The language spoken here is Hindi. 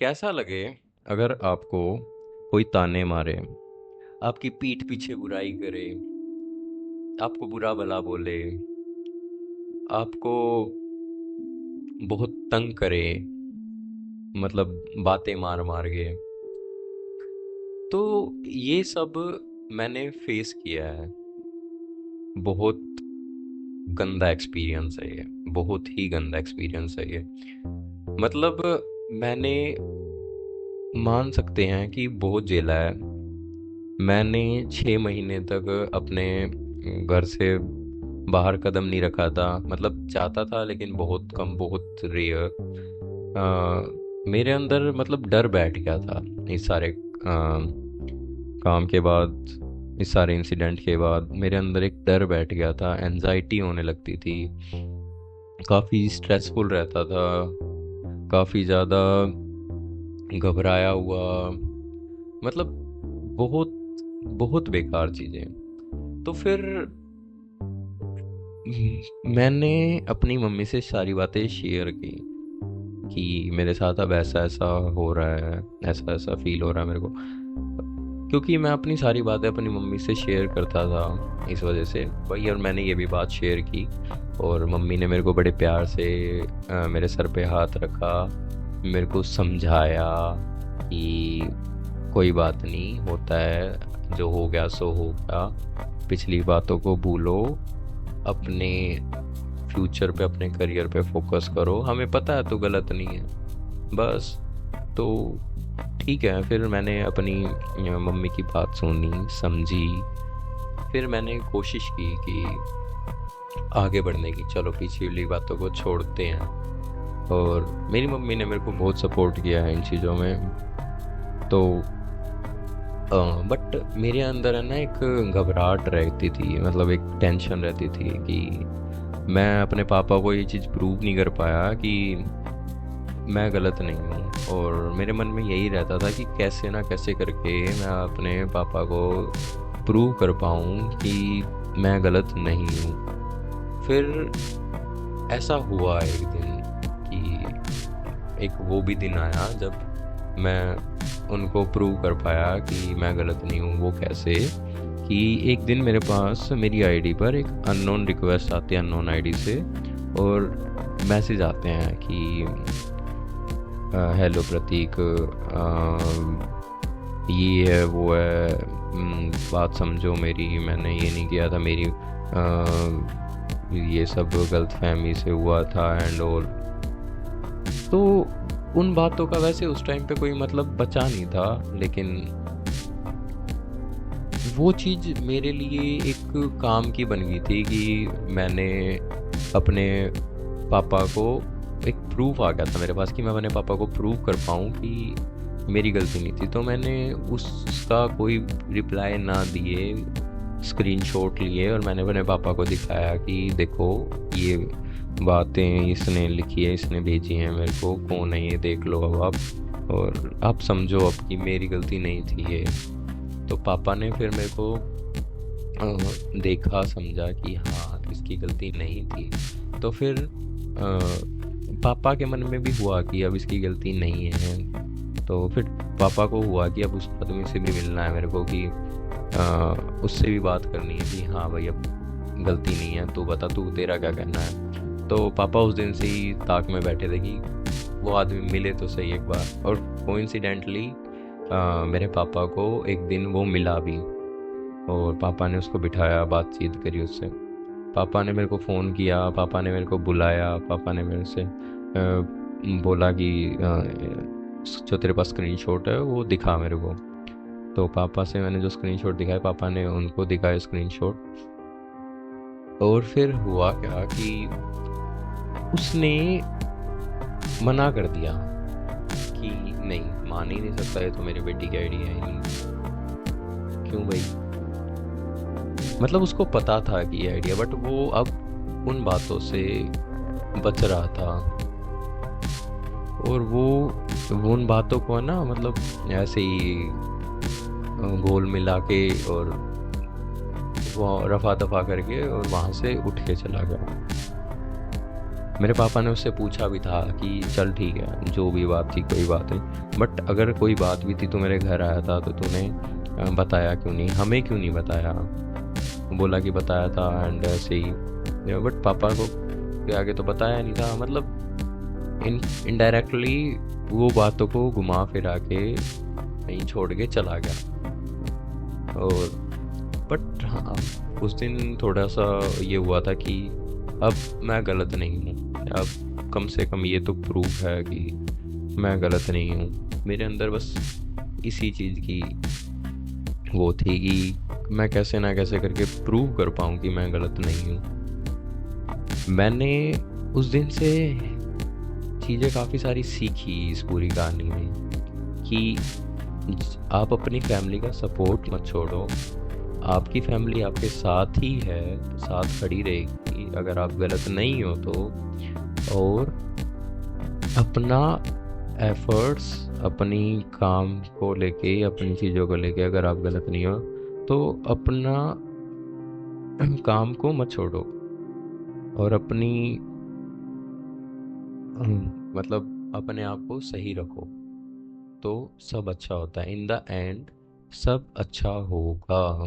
कैसा लगे अगर आपको कोई ताने मारे, आपकी पीठ पीछे बुराई करे, आपको बुरा भला बोले, आपको बहुत तंग करे, मतलब बातें मार मार के। तो ये सब मैंने फेस किया है। बहुत गंदा एक्सपीरियंस है ये। बहुत ही गंदा एक्सपीरियंस है ये। मतलब मैंने, मान सकते हैं कि बहुत झेला है। मैंने 6 महीने तक अपने घर से बाहर कदम नहीं रखा था। मतलब जाता था लेकिन बहुत कम, बहुत रेयर। मेरे अंदर मतलब डर बैठ गया था इस सारे काम के बाद, इस सारे इंसिडेंट के बाद मेरे अंदर एक डर बैठ गया था। एनजाइटी होने लगती थी, काफ़ी स्ट्रेसफुल रहता था, काफ़ी ज़्यादा घबराया हुआ। मतलब बहुत बहुत बेकार चीज़ें। तो फिर मैंने अपनी मम्मी से सारी बातें शेयर की कि मेरे साथ अब ऐसा ऐसा हो रहा है, ऐसा ऐसा फील हो रहा है मेरे को। क्योंकि मैं अपनी सारी बातें अपनी मम्मी से शेयर करता था, इस वजह से वही। और मैंने ये भी बात शेयर की और मम्मी ने मेरे को बड़े प्यार से मेरे सर पे हाथ रखा, मेरे को समझाया कि कोई बात नहीं, होता है, जो हो गया सो हो गया, पिछली बातों को भूलो, अपने फ्यूचर पे, अपने करियर पे फोकस करो, हमें पता है तो गलत नहीं है, बस। तो ठीक है। फिर मैंने अपनी मम्मी की बात सुनी, समझी। फिर मैंने कोशिश की कि आगे बढ़ने की, चलो पिछली बातों को छोड़ते हैं। और मेरी मम्मी ने मेरे को बहुत सपोर्ट किया है इन चीज़ों में। तो बट मेरे अंदर है ना एक घबराहट रहती थी, मतलब एक टेंशन रहती थी कि मैं अपने पापा को ये चीज़ प्रूव नहीं कर पाया कि मैं गलत नहीं हूँ। और मेरे मन में यही रहता था कि कैसे ना कैसे करके मैं अपने पापा को प्रूव कर पाऊँ कि मैं गलत नहीं हूँ। फिर ऐसा हुआ एक दिन कि एक वो भी दिन आया जब मैं उनको प्रूव कर पाया कि मैं गलत नहीं हूँ। वो कैसे कि एक दिन मेरे पास मेरी आईडी पर एक अननोन रिक्वेस्ट आती है, अननोन आईडी से, और मैसेज आते हैं कि हेलो प्रतीक, ये है वो है, बात समझो मेरी, मैंने ये नहीं किया था, मेरी ये सब गलतफहमी से हुआ था एंड ऑल। तो उन बातों का वैसे उस टाइम पे कोई मतलब बचा नहीं था, लेकिन वो चीज़ मेरे लिए एक काम की बन गई थी कि मैंने अपने पापा को, एक प्रूफ आ गया था मेरे पास कि मैं अपने पापा को प्रूव कर पाऊँ कि मेरी गलती नहीं थी। तो मैंने उसका कोई रिप्लाई ना दिए स्क्रीनशॉट लिए और मैंने अपने पापा को दिखाया कि देखो ये बातें इसने लिखी है, इसने भेजी हैं मेरे को, कौन है ये, देख लो अब आप, और आप समझो अब कि मेरी गलती नहीं थी ये। तो पापा ने फिर मेरे को देखा, समझा कि हाँ इसकी गलती नहीं थी। तो फिर पापा के मन में भी हुआ कि अब इसकी गलती नहीं है। तो फिर पापा को हुआ कि अब उस आदमी से भी मिलना है मेरे को, कि उससे भी बात करनी है कि हाँ भाई अब गलती नहीं है, तू बता, तू तेरा क्या कहना है। तो पापा उस दिन से ही ताक में बैठे थे कि वो आदमी मिले तो सही एक बार। और कोइंसिडेंटली मेरे पापा को एक दिन वो मिला भी, और पापा ने उसको बिठाया, बातचीत करी उससे। पापा ने मेरे को फ़ोन किया, पापा ने मेरे को बुलाया, पापा ने मेरे से बोला कि जो तेरे पास स्क्रीनशॉट है वो दिखा मेरे को। तो पापा से मैंने जो स्क्रीनशॉट दिखाया, पापा ने उनको दिखाया स्क्रीनशॉट। और फिर हुआ क्या कि उसने मना कर दिया कि नहीं, मान ही नहीं सकता, ये तो मेरी बेटी की आईडी है ही। क्यों भाई? मतलब उसको पता था कि ये आइडिया, बट वो अब उन बातों से बच रहा था। और वो उन बातों को ना, मतलब ऐसे ही गोल मिला के और वो रफा दफा करके और वहाँ से उठ के चला गया। मेरे पापा ने उससे पूछा भी था कि चल ठीक है, जो भी बात थी कोई बात नहीं, बट अगर कोई बात भी थी तो मेरे घर आया था तो तूने बताया क्यों नहीं, हमें क्यों नहीं बताया। बोला कि बताया था एंड ऐसे ही, बट पापा को के आगे तो बताया नहीं था, मतलब इनडायरेक्टली वो बातों को घुमा फिरा के कहीं छोड़ के चला गया। और बट हाँ, उस दिन थोड़ा सा ये हुआ था कि अब मैं गलत नहीं हूँ, अब कम से कम ये तो प्रूफ है कि मैं गलत नहीं हूँ। मेरे अंदर बस इसी चीज़ की वो थी कि मैं कैसे ना कैसे करके प्रूव कर पाऊँ कि मैं गलत नहीं हूँ। मैंने उस दिन से चीज़ें काफ़ी सारी सीखी इस पूरी कहानी में कि आप अपनी फैमिली का सपोर्ट मत छोड़ो। आपकी फैमिली आपके साथ ही है, साथ खड़ी रहेगी अगर आप गलत नहीं हो तो। और अपना एफर्ट्स, अपनी काम को लेके, अपनी चीज़ों को लेके अगर आप गलत नहीं हो तो अपना काम को मत छोड़ो और अपनी मतलब अपने आप को सही रखो, तो सब अच्छा होता है। इन द एंड सब अच्छा होगा।